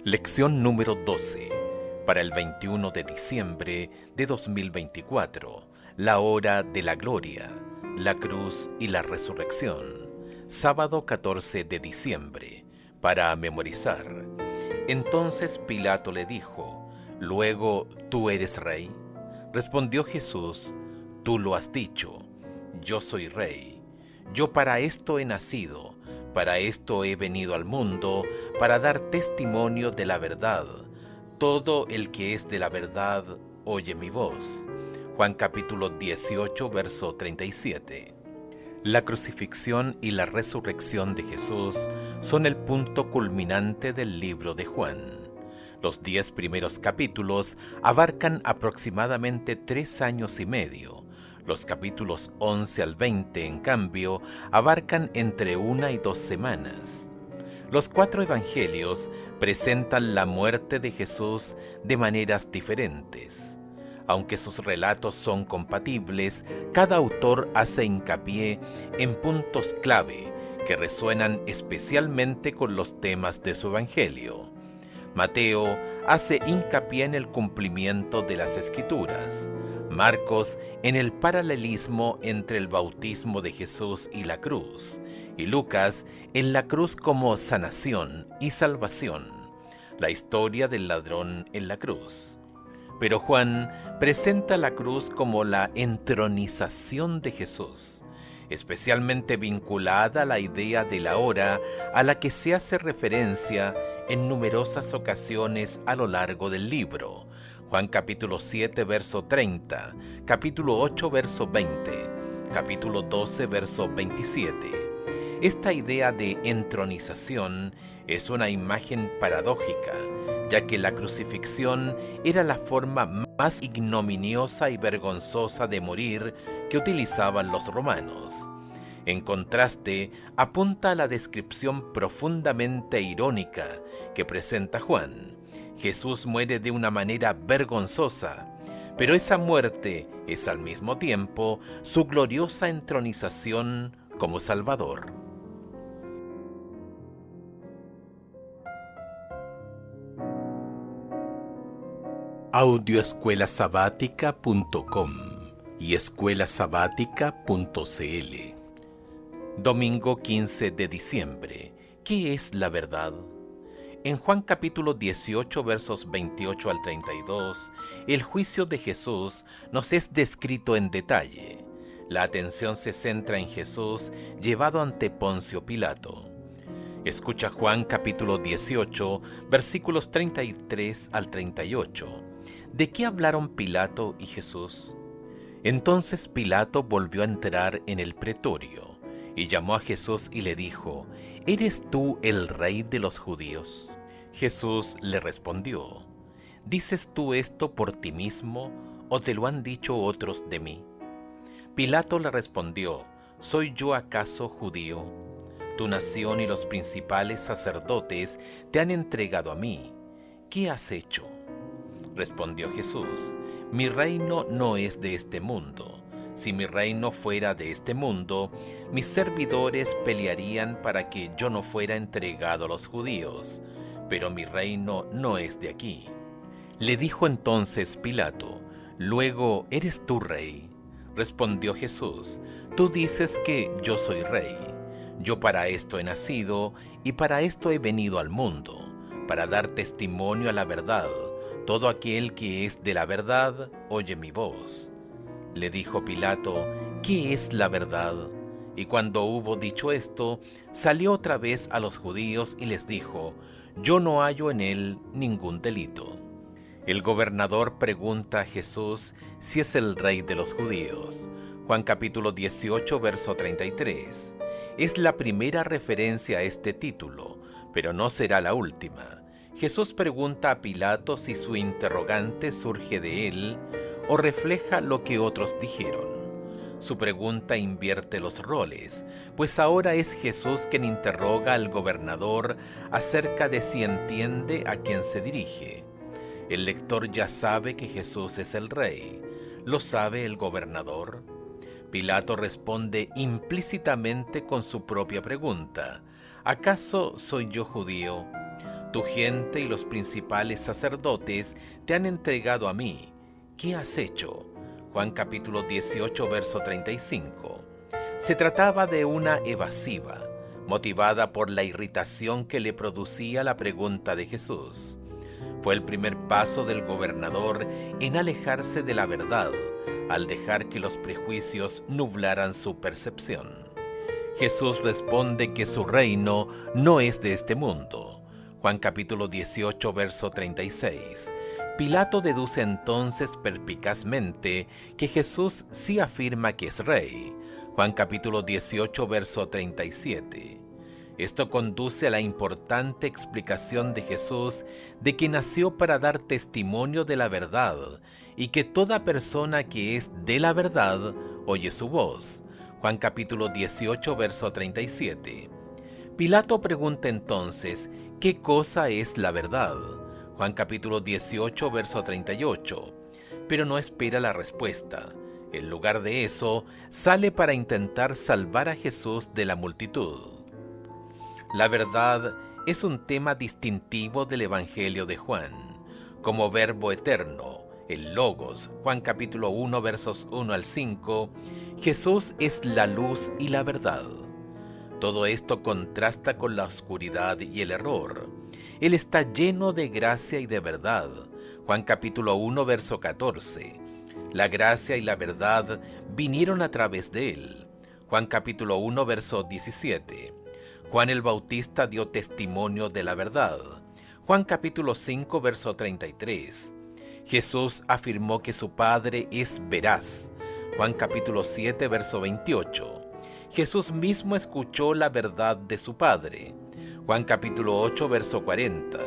Lección número 12, para el 21 de diciembre de 2024, la hora de la gloria, la cruz y la resurrección, sábado 14 de diciembre, para memorizar. Entonces Pilato le dijo: «Luego, ¿tú eres rey?». Respondió Jesús: «Tú lo has dicho, yo soy rey. Yo para esto he nacido, para esto he venido al mundo, para dar testimonio de la verdad. Todo el que es de la verdad oye mi voz». Juan capítulo 18, verso 37. La crucifixión y la resurrección de Jesús son el punto culminante del libro de Juan. Los 10 primeros capítulos abarcan aproximadamente 3 años y medio. Los capítulos 11 al 20, en cambio, abarcan entre 1 y 2 semanas. Los 4 evangelios presentan la muerte de Jesús de maneras diferentes. Aunque sus relatos son compatibles, cada autor hace hincapié en puntos clave que resuenan especialmente con los temas de su evangelio. Mateo hace hincapié en el cumplimiento de las Escrituras, Marcos en el paralelismo entre el bautismo de Jesús y la cruz, y Lucas en la cruz como sanación y salvación, la historia del ladrón en la cruz. Pero Juan presenta la cruz como la entronización de Jesús, especialmente vinculada a la idea de la hora a la que se hace referencia en numerosas ocasiones a lo largo del libro. Juan capítulo 7, verso 30, capítulo 8, verso 20, capítulo 12, verso 27. Esta idea de entronización es una imagen paradójica, ya que la crucifixión era la forma más ignominiosa y vergonzosa de morir que utilizaban los romanos. En contraste, apunta a la descripción profundamente irónica que presenta Juan. Jesús muere de una manera vergonzosa, pero esa muerte es al mismo tiempo su gloriosa entronización como Salvador. Audioescuelasabática.com y escuelasabática.cl. Domingo 15 de diciembre. ¿Qué es la verdad? En Juan capítulo 18, versos 28 al 32, el juicio de Jesús nos es descrito en detalle. La atención se centra en Jesús llevado ante Poncio Pilato. Escucha Juan capítulo 18, versículos 33 al 38. ¿De qué hablaron Pilato y Jesús? Entonces Pilato volvió a entrar en el pretorio y llamó a Jesús y le dijo: ¿Eres tú el rey de los judíos? Jesús le respondió: ¿Dices tú esto por ti mismo o te lo han dicho otros de mí? Pilato le respondió: ¿Soy yo acaso judío? Tu nación y los principales sacerdotes te han entregado a mí. ¿Qué has hecho? Respondió Jesús: Mi reino no es de este mundo. Si mi reino fuera de este mundo, mis servidores pelearían para que yo no fuera entregado a los judíos, pero mi reino no es de aquí. Le dijo entonces Pilato: «Luego, ¿eres tú rey?». Respondió Jesús: «Tú dices que yo soy rey. Yo para esto he nacido y para esto he venido al mundo, para dar testimonio a la verdad. Todo aquel que es de la verdad oye mi voz». Le dijo Pilato: «¿Qué es la verdad?». Y cuando hubo dicho esto, salió otra vez a los judíos y les dijo: «Yo no hallo en él ningún delito». El gobernador pregunta a Jesús si es el rey de los judíos. Juan capítulo 18, verso 33. Es la primera referencia a este título, pero no será la última. Jesús pregunta a Pilato si su interrogante surge de él o refleja lo que otros dijeron. Su pregunta invierte los roles, pues ahora es Jesús quien interroga al gobernador acerca de si entiende a quién se dirige. El lector ya sabe que Jesús es el rey. ¿Lo sabe el gobernador? Pilato responde implícitamente con su propia pregunta: ¿acaso soy yo judío? Tu gente y los principales sacerdotes te han entregado a mí. ¿Qué has hecho? Juan capítulo 18, verso 35. Se trataba de una evasiva, motivada por la irritación que le producía la pregunta de Jesús. Fue el primer paso del gobernador en alejarse de la verdad, al dejar que los prejuicios nublaran su percepción. Jesús responde que su reino no es de este mundo. Juan capítulo 18, verso 36. Pilato deduce entonces perspicazmente que Jesús sí afirma que es rey. Juan capítulo 18, verso 37. Esto conduce a la importante explicación de Jesús de que nació para dar testimonio de la verdad y que toda persona que es de la verdad oye su voz. Juan capítulo 18, verso 37. Pilato pregunta entonces, ¿qué cosa es la verdad? Juan capítulo 18, verso 38. Pero no espera la respuesta. En lugar de eso, sale para intentar salvar a Jesús de la multitud. La verdad es un tema distintivo del Evangelio de Juan. Como verbo eterno, el Logos, Juan capítulo 1, versos 1 al 5, Jesús es la luz y la verdad. Todo esto contrasta con la oscuridad y el error. Él está lleno de gracia y de verdad. Juan capítulo 1, verso 14. La gracia y la verdad vinieron a través de él. Juan capítulo 1, verso 17. Juan el Bautista dio testimonio de la verdad. Juan capítulo 5, verso 33. Jesús afirmó que su Padre es veraz. Juan capítulo 7, verso 28. Jesús mismo escuchó la verdad de su Padre. Juan capítulo 8, verso 40.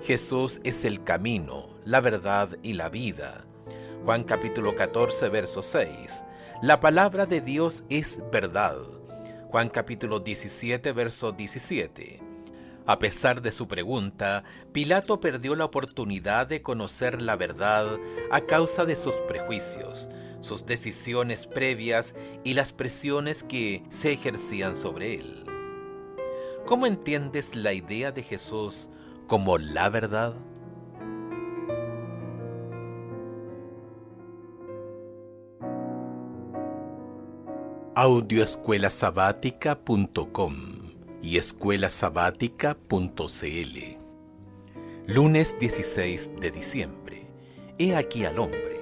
Jesús es el camino, la verdad y la vida. Juan capítulo 14, verso 6. La palabra de Dios es verdad. Juan capítulo 17, verso 17. A pesar de su pregunta, Pilato perdió la oportunidad de conocer la verdad a causa de sus prejuicios, sus decisiones previas y las presiones que se ejercían sobre él. ¿Cómo entiendes la idea de Jesús como la verdad? Audioescuelasabática.com y escuelasabática.cl. Lunes 16 de diciembre. He aquí al hombre.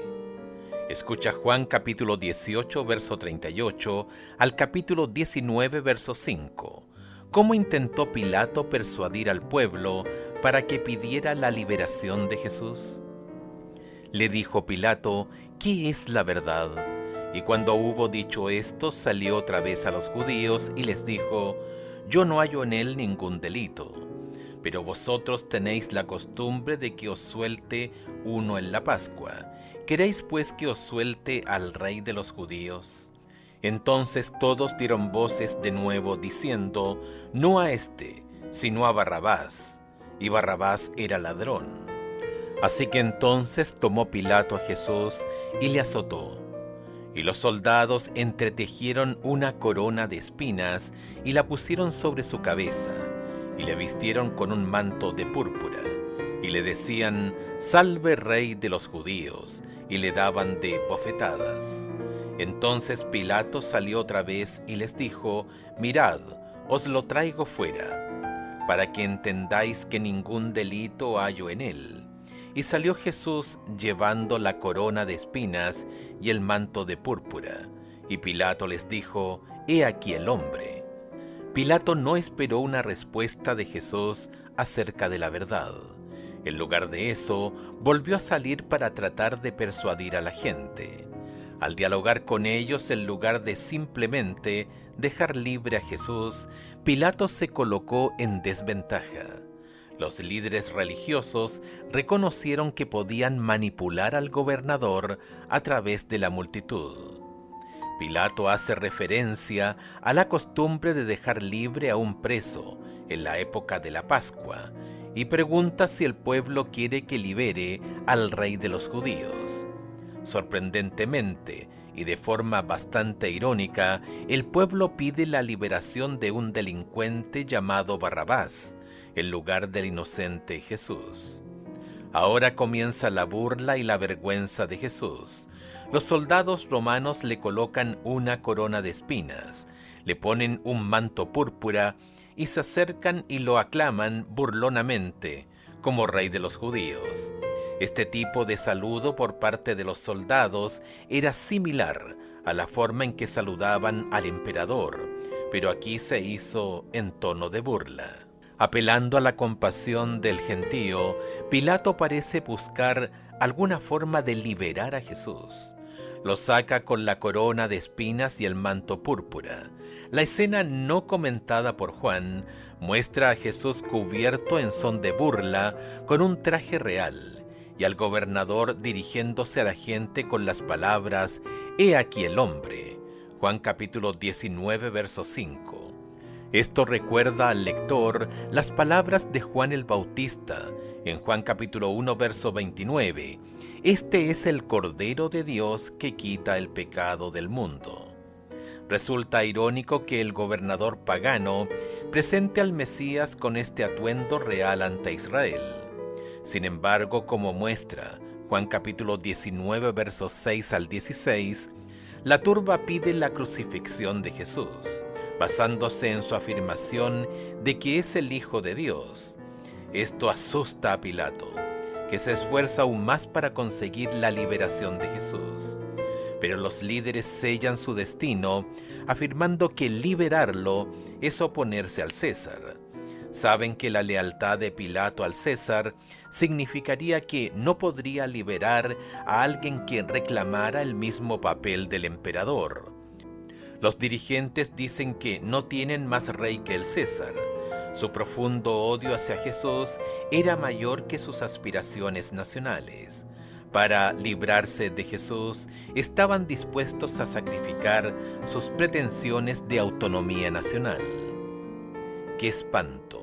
Escucha Juan capítulo 18, verso 38 al capítulo 19, verso 5. ¿Cómo intentó Pilato persuadir al pueblo para que pidiera la liberación de Jesús? Le dijo Pilato, ¿qué es la verdad? Y cuando hubo dicho esto, salió otra vez a los judíos y les dijo, yo no hallo en él ningún delito, pero vosotros tenéis la costumbre de que os suelte uno en la Pascua. ¿Queréis pues que os suelte al rey de los judíos? Entonces todos dieron voces de nuevo, diciendo, no a éste, sino a Barrabás. Y Barrabás era ladrón. Así que entonces tomó Pilato a Jesús y le azotó. Y los soldados entretejieron una corona de espinas y la pusieron sobre su cabeza, y le vistieron con un manto de púrpura, y le decían, Salve Rey de los judíos, y le daban de bofetadas. Entonces Pilato salió otra vez y les dijo, Mirad, os lo traigo fuera, para que entendáis que ningún delito hallo en él. Y salió Jesús llevando la corona de espinas y el manto de púrpura. Y Pilato les dijo, He aquí el hombre. Pilato no esperó una respuesta de Jesús acerca de la verdad. En lugar de eso, volvió a salir para tratar de persuadir a la gente. Al dialogar con ellos, en lugar de simplemente dejar libre a Jesús, Pilato se colocó en desventaja. Los líderes religiosos reconocieron que podían manipular al gobernador a través de la multitud. Pilato hace referencia a la costumbre de dejar libre a un preso en la época de la Pascua y pregunta si el pueblo quiere que libere al rey de los judíos. Sorprendentemente y de forma bastante irónica, el pueblo pide la liberación de un delincuente llamado Barrabás, en lugar del inocente Jesús. Ahora comienza la burla y la vergüenza de Jesús. Los soldados romanos le colocan una corona de espinas, le ponen un manto púrpura y se acercan y lo aclaman burlonamente como rey de los judíos. Este tipo de saludo por parte de los soldados era similar a la forma en que saludaban al emperador, pero aquí se hizo en tono de burla. Apelando a la compasión del gentío, Pilato parece buscar alguna forma de liberar a Jesús. Lo saca con la corona de espinas y el manto púrpura. La escena no comentada por Juan muestra a Jesús cubierto en son de burla con un traje real, y al gobernador dirigiéndose a la gente con las palabras: «He aquí el hombre». Juan capítulo 19, verso 5. Esto recuerda al lector las palabras de Juan el Bautista en Juan capítulo 1, verso 29. «Este es el Cordero de Dios que quita el pecado del mundo». Resulta irónico que el gobernador pagano presente al Mesías con este atuendo real ante Israel. Sin embargo, como muestra Juan capítulo 19, versos 6 al 16, la turba pide la crucifixión de Jesús, basándose en su afirmación de que es el Hijo de Dios. Esto asusta a Pilato, que se esfuerza aún más para conseguir la liberación de Jesús. Pero los líderes sellan su destino, afirmando que liberarlo es oponerse al César. Saben que la lealtad de Pilato al César significaría que no podría liberar a alguien que reclamara el mismo papel del emperador. Los dirigentes dicen que no tienen más rey que el César. Su profundo odio hacia Jesús era mayor que sus aspiraciones nacionales. Para librarse de Jesús, estaban dispuestos a sacrificar sus pretensiones de autonomía nacional. ¡Qué espanto!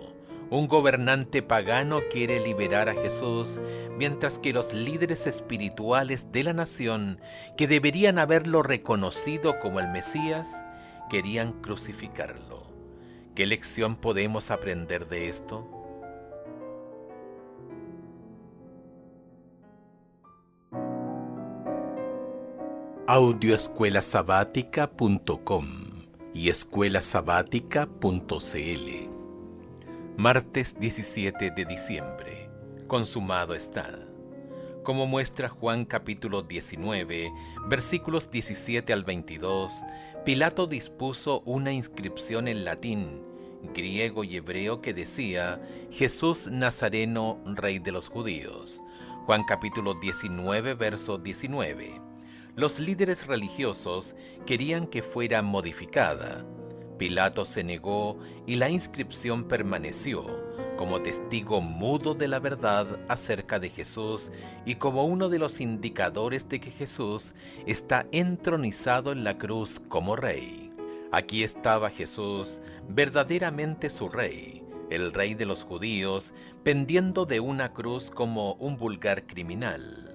Un gobernante pagano quiere liberar a Jesús, mientras que los líderes espirituales de la nación, que deberían haberlo reconocido como el Mesías, querían crucificarlo. ¿Qué lección podemos aprender de esto? Audioescuelasabática.com y escuelasabática.cl. Martes 17 de diciembre. Consumado está. Como muestra Juan capítulo 19, versículos 17 al 22, Pilato dispuso una inscripción en latín, griego y hebreo que decía: Jesús Nazareno, Rey de los Judíos. Juan capítulo 19, verso 19. Los líderes religiosos querían que fuera modificada. Pilato se negó y la inscripción permaneció como testigo mudo de la verdad acerca de Jesús y como uno de los indicadores de que Jesús está entronizado en la cruz como rey. Aquí estaba Jesús, verdaderamente su rey, el rey de los judíos, pendiendo de una cruz como un vulgar criminal.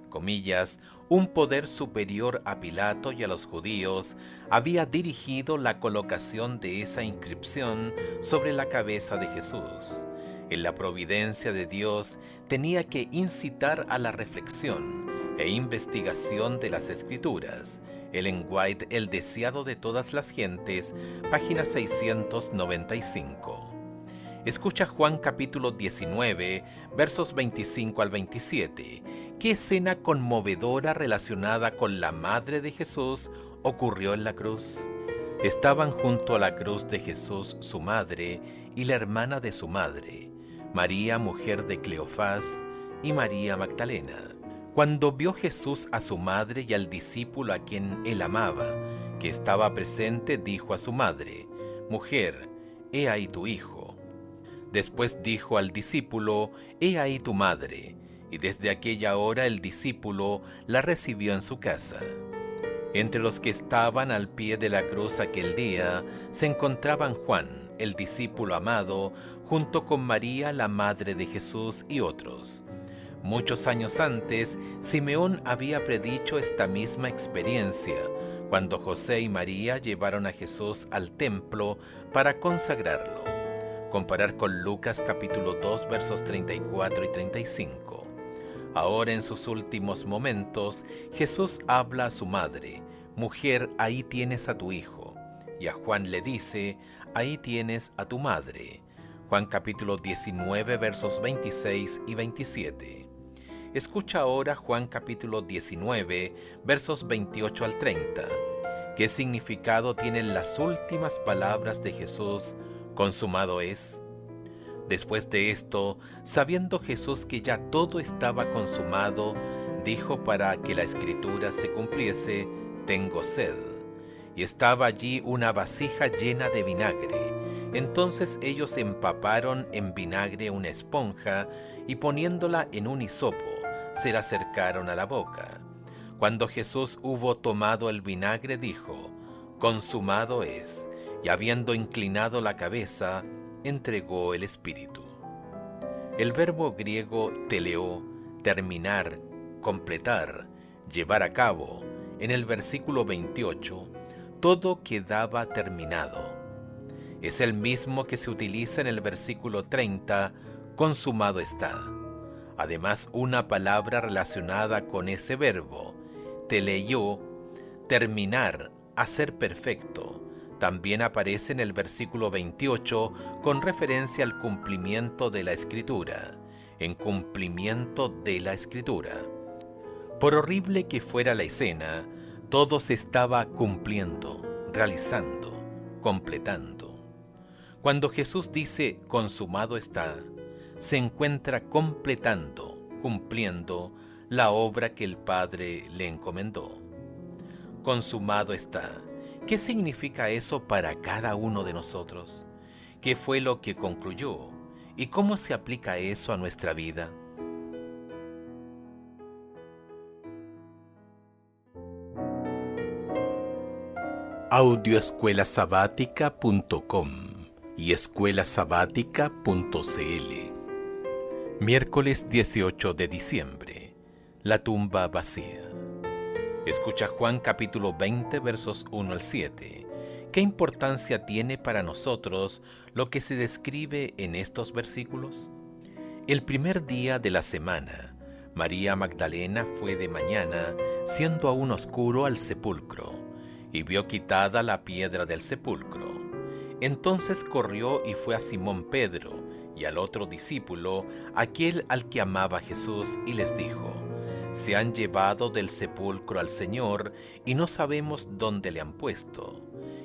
Comillas, un poder superior a Pilato y a los judíos había dirigido la colocación de esa inscripción sobre la cabeza de Jesús. En la providencia de Dios tenía que incitar a la reflexión e investigación de las Escrituras. Ellen White, El deseado de todas las gentes, página 695. Escucha Juan capítulo 19, versos 25 al 27. ¿Qué escena conmovedora relacionada con la madre de Jesús ocurrió en la cruz? Estaban junto a la cruz de Jesús su madre y la hermana de su madre, María, mujer de Cleofás, y María Magdalena. Cuando vio Jesús a su madre y al discípulo a quien él amaba, que estaba presente, dijo a su madre: Mujer, he ahí tu hijo. Después dijo al discípulo: He ahí tu madre. Y desde aquella hora el discípulo la recibió en su casa. Entre los que estaban al pie de la cruz aquel día se encontraban Juan, el discípulo amado, junto con María, la madre de Jesús, y otros. Muchos años antes, Simeón había predicho esta misma experiencia, cuando José y María llevaron a Jesús al templo para consagrarlo. Comparar con Lucas capítulo 2 versos 34 y 35. Ahora en sus últimos momentos, Jesús habla a su madre: «Mujer, ahí tienes a tu hijo». Y a Juan le dice: «Ahí tienes a tu madre». Juan capítulo 19 versos 26 y 27. Escucha ahora Juan capítulo 19 versos 28 al 30. ¿Qué significado tienen las últimas palabras de Jesús? «Consumado es». Después de esto, sabiendo Jesús que ya todo estaba consumado, dijo para que la escritura se cumpliese: «Tengo sed». Y estaba allí una vasija llena de vinagre. Entonces ellos empaparon en vinagre una esponja y poniéndola en un hisopo, se la acercaron a la boca. Cuando Jesús hubo tomado el vinagre, dijo: «Consumado es», y habiendo inclinado la cabeza, entregó el espíritu. El verbo griego teleo, terminar, completar, llevar a cabo, en el versículo 28, todo quedaba terminado. Es el mismo que se utiliza en el versículo 30, consumado está. Además, una palabra relacionada con ese verbo, teleio, terminar, hacer perfecto, también aparece en el versículo 28 con referencia al cumplimiento de la Escritura, en cumplimiento de la Escritura. Por horrible que fuera la escena, todo se estaba cumpliendo, realizando, completando. Cuando Jesús dice «consumado está», se encuentra completando, cumpliendo la obra que el Padre le encomendó. Consumado está. ¿Qué significa eso para cada uno de nosotros? ¿Qué fue lo que concluyó? ¿Y cómo se aplica eso a nuestra vida? Audioescuelasabática.com y escuelasabática.cl. Miércoles 18 de diciembre. La tumba vacía. Escucha Juan capítulo 20 versos 1 al 7. ¿Qué importancia tiene para nosotros lo que se describe en estos versículos? El primer día de la semana, María Magdalena fue de mañana, siendo aún oscuro, al sepulcro, y vio quitada la piedra del sepulcro. Entonces corrió y fue a Simón Pedro y al otro discípulo, aquel al que amaba Jesús, y les dijo: «Se han llevado del sepulcro al Señor, y no sabemos dónde le han puesto».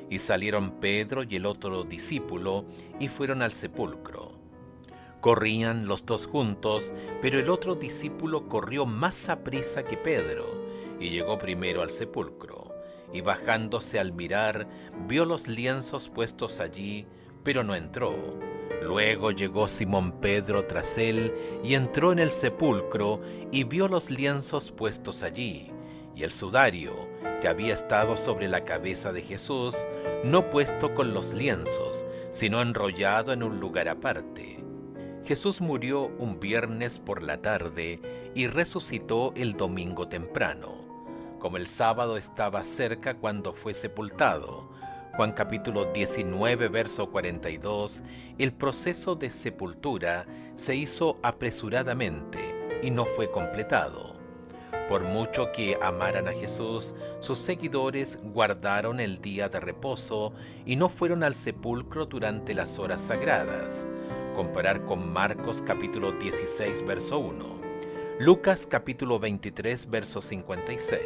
Y salieron Pedro y el otro discípulo, y fueron al sepulcro. Corrían los dos juntos, pero el otro discípulo corrió más aprisa que Pedro, y llegó primero al sepulcro. Y bajándose al mirar, vio los lienzos puestos allí, pero no entró. Luego llegó Simón Pedro tras él, y entró en el sepulcro, y vio los lienzos puestos allí, y el sudario que había estado sobre la cabeza de Jesús, no puesto con los lienzos, sino enrollado en un lugar aparte. Jesús murió un viernes por la tarde, y resucitó el domingo temprano, como el sábado estaba cerca cuando fue sepultado. Juan capítulo 19, verso 42, el proceso de sepultura se hizo apresuradamente y no fue completado. Por mucho que amaran a Jesús, sus seguidores guardaron el día de reposo y no fueron al sepulcro durante las horas sagradas. Comparar con Marcos capítulo 16, verso 1. Lucas capítulo 23, verso 56.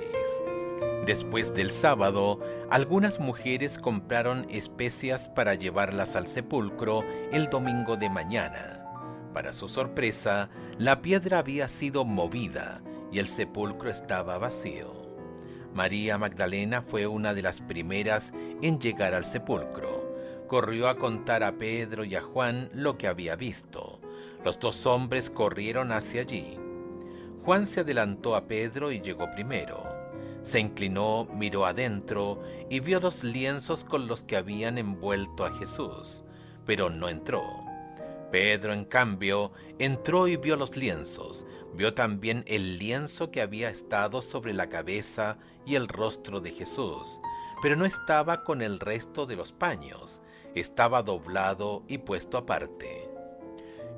Después del sábado, algunas mujeres compraron especias para llevarlas al sepulcro el domingo de mañana. Para su sorpresa, la piedra había sido movida y el sepulcro estaba vacío. María Magdalena fue una de las primeras en llegar al sepulcro. Corrió a contar a Pedro y a Juan lo que había visto. Los dos hombres corrieron hacia allí. Juan se adelantó a Pedro y llegó primero. Se inclinó, miró adentro y vio los lienzos con los que habían envuelto a Jesús, pero no entró. Pedro, en cambio, entró y vio los lienzos. Vio también el lienzo que había estado sobre la cabeza y el rostro de Jesús, pero no estaba con el resto de los paños. estaba doblado y puesto aparte.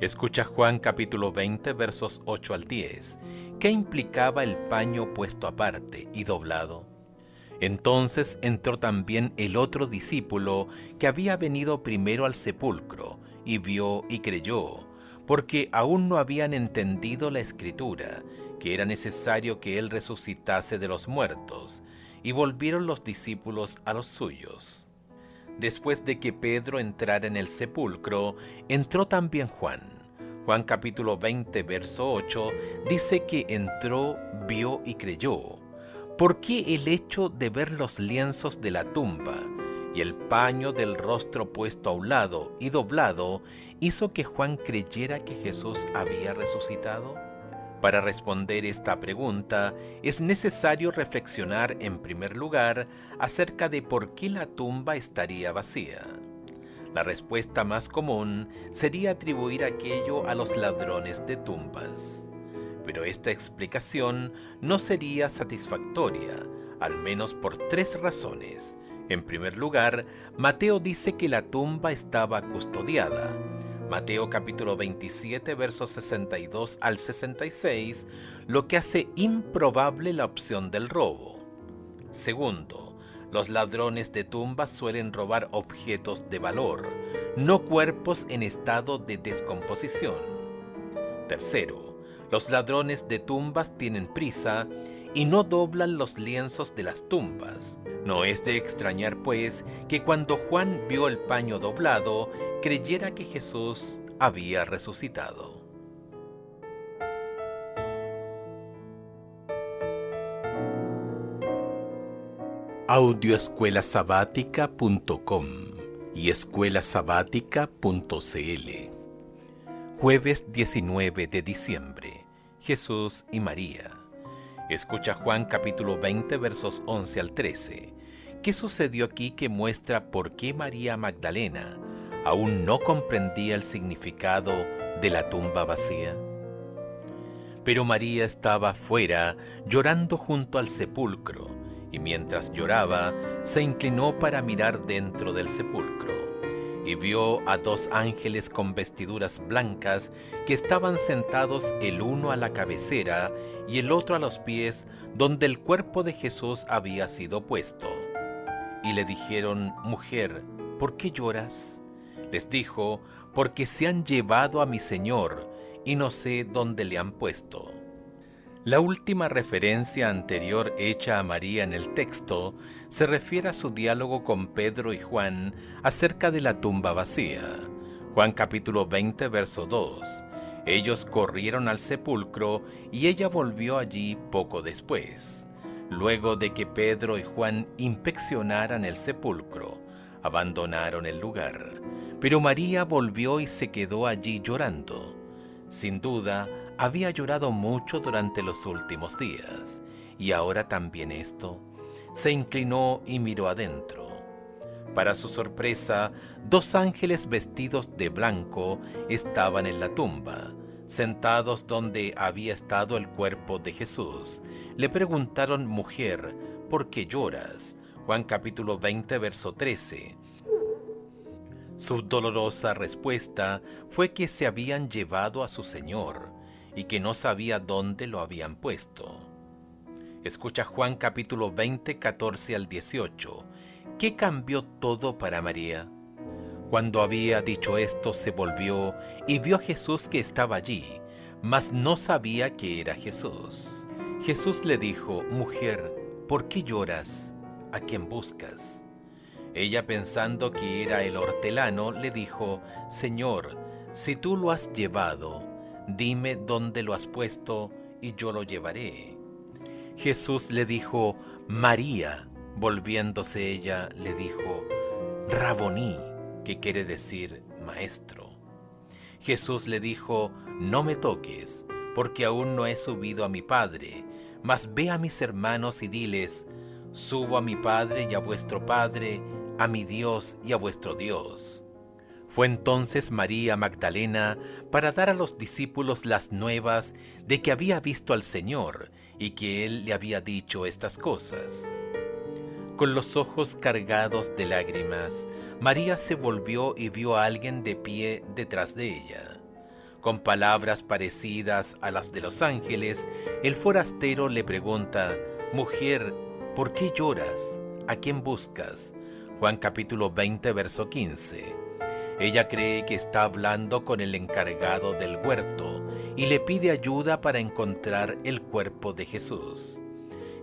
Escucha Juan capítulo 20 versos 8 al 10. ¿Qué implicaba el paño puesto aparte y doblado? Entonces entró también el otro discípulo que había venido primero al sepulcro, y vio y creyó, porque aún no habían entendido la Escritura, que era necesario que él resucitase de los muertos, y volvieron los discípulos a los suyos. Después de que Pedro entrara en el sepulcro, entró también Juan. Juan capítulo 20, verso 8, dice que entró, vio y creyó. ¿Por qué el hecho de ver los lienzos de la tumba y el paño del rostro puesto a un lado y doblado hizo que Juan creyera que Jesús había resucitado? Para responder esta pregunta, es necesario reflexionar en primer lugar acerca de por qué la tumba estaría vacía. La respuesta más común sería atribuir aquello a los ladrones de tumbas. Pero esta explicación no sería satisfactoria, al menos por tres razones. En primer lugar, Mateo dice que la tumba estaba custodiada. Mateo capítulo 27, versos 62 al 66, lo que hace improbable la opción del robo. Segundo, los ladrones de tumbas suelen robar objetos de valor, no cuerpos en estado de descomposición. Tercero, los ladrones de tumbas tienen prisa y no doblan los lienzos de las tumbas. No es de extrañar, pues, que cuando Juan vio el paño doblado, creyera que Jesús había resucitado. Audioescuelasabática.com y escuelasabática.cl. Jueves 19 de diciembre. Jesús y María. Escucha Juan capítulo 20 versos 11 al 13. ¿Qué sucedió aquí que muestra por qué María Magdalena aún no comprendía el significado de la tumba vacía? Pero María estaba fuera llorando junto al sepulcro, y mientras lloraba se inclinó para mirar dentro del sepulcro, y vio a dos ángeles con vestiduras blancas que estaban sentados el uno a la cabecera y el otro a los pies donde el cuerpo de Jesús había sido puesto. Y le dijeron: Mujer, ¿por qué lloras? Les dijo: Porque se han llevado a mi Señor y no sé dónde le han puesto. La última referencia anterior hecha a María en el texto se refiere a su diálogo con Pedro y Juan acerca de la tumba vacía. Juan capítulo 20, verso 2. Ellos corrieron al sepulcro y ella volvió allí poco después. Luego de que Pedro y Juan inspeccionaran el sepulcro, abandonaron el lugar. Pero María volvió y se quedó allí llorando. Sin duda, había llorado mucho durante los últimos días, y ahora también esto. Se inclinó y miró adentro. Para su sorpresa, dos ángeles vestidos de blanco estaban en la tumba, sentados donde había estado el cuerpo de Jesús. Le preguntaron: Mujer, ¿por qué lloras? Juan capítulo 20, verso 13. Su dolorosa respuesta fue que se habían llevado a su Señor y que no sabía dónde lo habían puesto. Escucha Juan capítulo 20, 14 al 18. ¿Qué cambió todo para María? Cuando había dicho esto, se volvió y vio a Jesús que estaba allí, mas no sabía que era Jesús. Jesús le dijo: Mujer, ¿por qué lloras? ¿A quién buscas? Ella, pensando que era el hortelano, le dijo: Señor, si tú lo has llevado, dime dónde lo has puesto y yo lo llevaré. Jesús le dijo: María. Volviéndose ella, le dijo: Raboní, que quiere decir maestro. Jesús le dijo: No me toques, porque aún no he subido a mi Padre, mas ve a mis hermanos y diles: Subo a mi Padre y a vuestro Padre, a mi Dios y a vuestro Dios. Fue entonces María Magdalena para dar a los discípulos las nuevas de que había visto al Señor y que Él le había dicho estas cosas. Con los ojos cargados de lágrimas, María se volvió y vio a alguien de pie detrás de ella. Con palabras parecidas a las de los ángeles, el forastero le pregunta: «Mujer, ¿por qué lloras? ¿A quién buscas?». Juan capítulo 20, verso 15. Ella cree que está hablando con el encargado del huerto y le pide ayuda para encontrar el cuerpo de Jesús.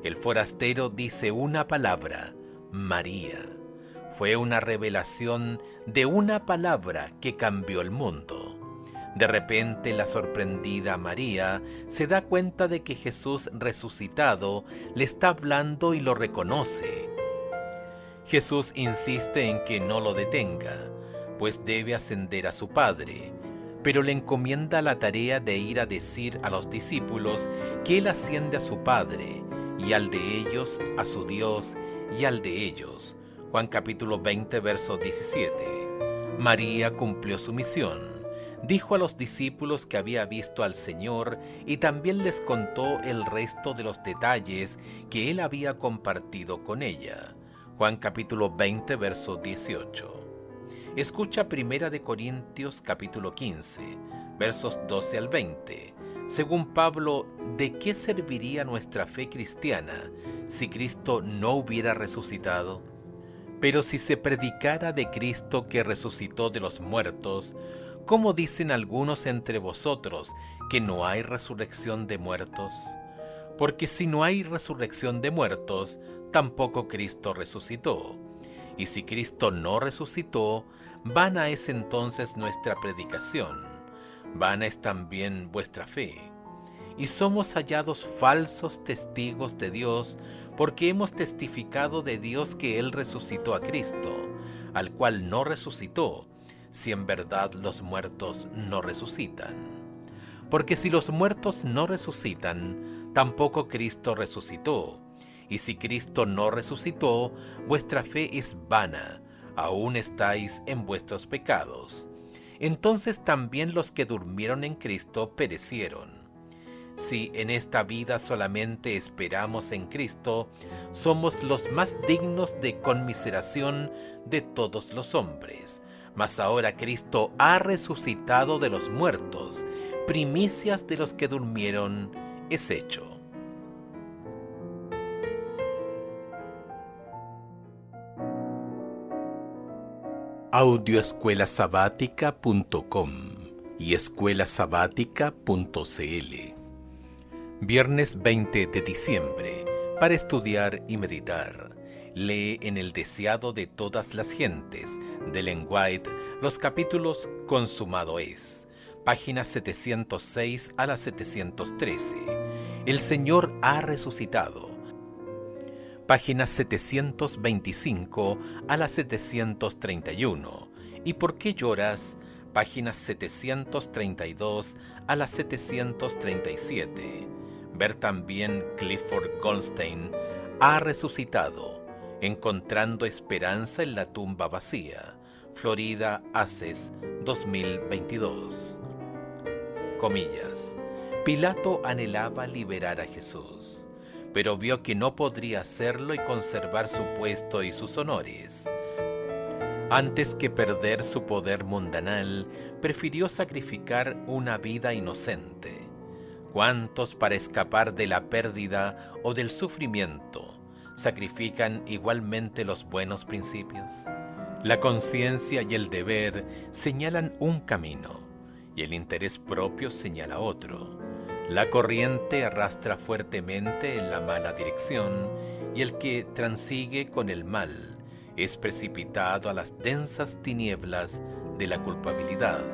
El forastero dice una palabra: María. Fue una revelación de una palabra que cambió el mundo. De repente la sorprendida María se da cuenta de que Jesús resucitado le está hablando y lo reconoce. Jesús insiste en que no lo detenga, pues debe ascender a su Padre, pero le encomienda la tarea de ir a decir a los discípulos que Él asciende a su Padre, y al de ellos a su Dios, y al de ellos. Juan capítulo 20, verso 17. María cumplió su misión. Dijo a los discípulos que había visto al Señor y también les contó el resto de los detalles que Él había compartido con ella. Juan capítulo 20, verso 18. Escucha 1 de Corintios capítulo 15, versos 12 al 20. Según Pablo, ¿de qué serviría nuestra fe cristiana si Cristo no hubiera resucitado? Pero si se predicara de Cristo que resucitó de los muertos, ¿cómo dicen algunos entre vosotros que no hay resurrección de muertos? Porque si no hay resurrección de muertos, tampoco Cristo resucitó. Y si Cristo no resucitó, vana es entonces nuestra predicación, vana es también vuestra fe. Y somos hallados falsos testigos de Dios, porque hemos testificado de Dios que Él resucitó a Cristo, al cual no resucitó, si en verdad los muertos no resucitan. Porque si los muertos no resucitan, tampoco Cristo resucitó. Y si Cristo no resucitó, vuestra fe es vana, aún estáis en vuestros pecados. Entonces también los que durmieron en Cristo perecieron. Si en esta vida solamente esperamos en Cristo, somos los más dignos de conmiseración de todos los hombres. Mas ahora Cristo ha resucitado de los muertos, primicias de los que durmieron es hecho. Audioescuelasabática.com y escuelasabática.cl. Viernes 20 de diciembre, para estudiar y meditar. Lee en el deseado de todas las gentes, de Ellen White, los capítulos Consumado es, páginas 706 a la 713. El Señor ha resucitado, páginas 725 a la 731. ¿Y por qué lloras? Páginas 732 a la 737. Ver también Clifford Goldstein, ha resucitado, encontrando esperanza en la tumba vacía. Florida Haces, 2022. Comillas. Pilato anhelaba liberar a Jesús, pero vio que no podría hacerlo y conservar su puesto y sus honores. Antes que perder su poder mundanal, prefirió sacrificar una vida inocente. ¿Cuántos, para escapar de la pérdida o del sufrimiento, sacrifican igualmente los buenos principios? La conciencia y el deber señalan un camino, y el interés propio señala otro. La corriente arrastra fuertemente en la mala dirección, y el que transigue con el mal es precipitado a las densas tinieblas de la culpabilidad.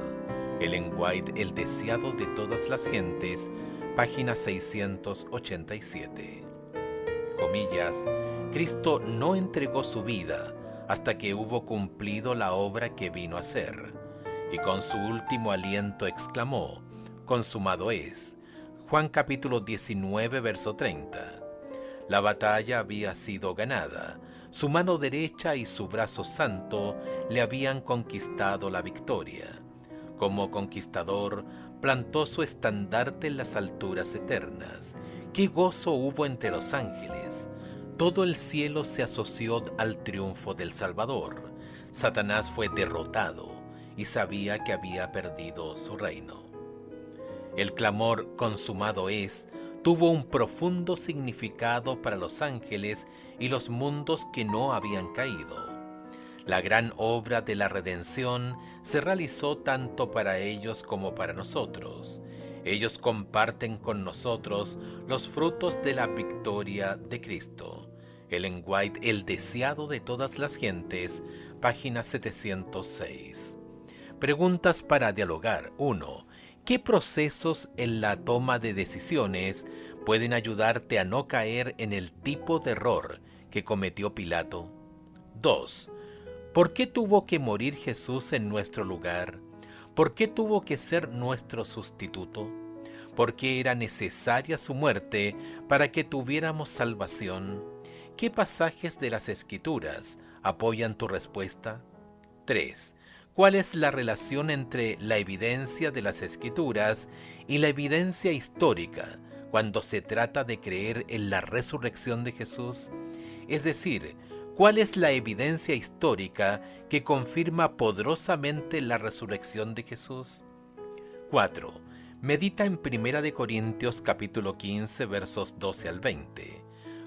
Ellen White, El deseado de todas las gentes, página 687. Comillas. Cristo no entregó su vida hasta que hubo cumplido la obra que vino a hacer, y con su último aliento exclamó: consumado es. Juan capítulo 19, verso 30. La batalla había sido ganada. Su mano derecha y su brazo santo le habían conquistado la victoria. Como conquistador, plantó su estandarte en las alturas eternas. ¡Qué gozo hubo entre los ángeles! Todo el cielo se asoció al triunfo del Salvador. Satanás fue derrotado y sabía que había perdido su reino. El clamor "consumado es" tuvo un profundo significado para los ángeles y los mundos que no habían caído. La gran obra de la redención se realizó tanto para ellos como para nosotros. Ellos comparten con nosotros los frutos de la victoria de Cristo. Ellen White, El deseado de todas las gentes, página 706. Preguntas para dialogar. 1. ¿Qué procesos en la toma de decisiones pueden ayudarte a no caer en el tipo de error que cometió Pilato? 2. ¿Por qué tuvo que morir Jesús en nuestro lugar? ¿Por qué tuvo que ser nuestro sustituto? ¿Por qué era necesaria su muerte para que tuviéramos salvación? ¿Qué pasajes de las Escrituras apoyan tu respuesta? 3. ¿Cuál es la relación entre la evidencia de las Escrituras y la evidencia histórica cuando se trata de creer en la resurrección de Jesús? Es decir, ¿cuál es la evidencia histórica que confirma poderosamente la resurrección de Jesús? 4. Medita en 1 Corintios capítulo 15 versos 12 al 20.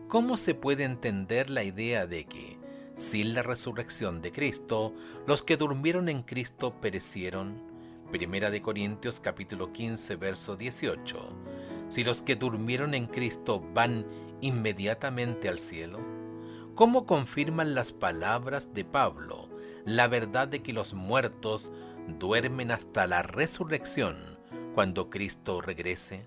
¿Cómo se puede entender la idea de que, sin la resurrección de Cristo, los que durmieron en Cristo perecieron? 1 Corintios capítulo 15 verso 18. Si los que durmieron en Cristo van inmediatamente al cielo, ¿cómo confirman las palabras de Pablo la verdad de que los muertos duermen hasta la resurrección cuando Cristo regrese?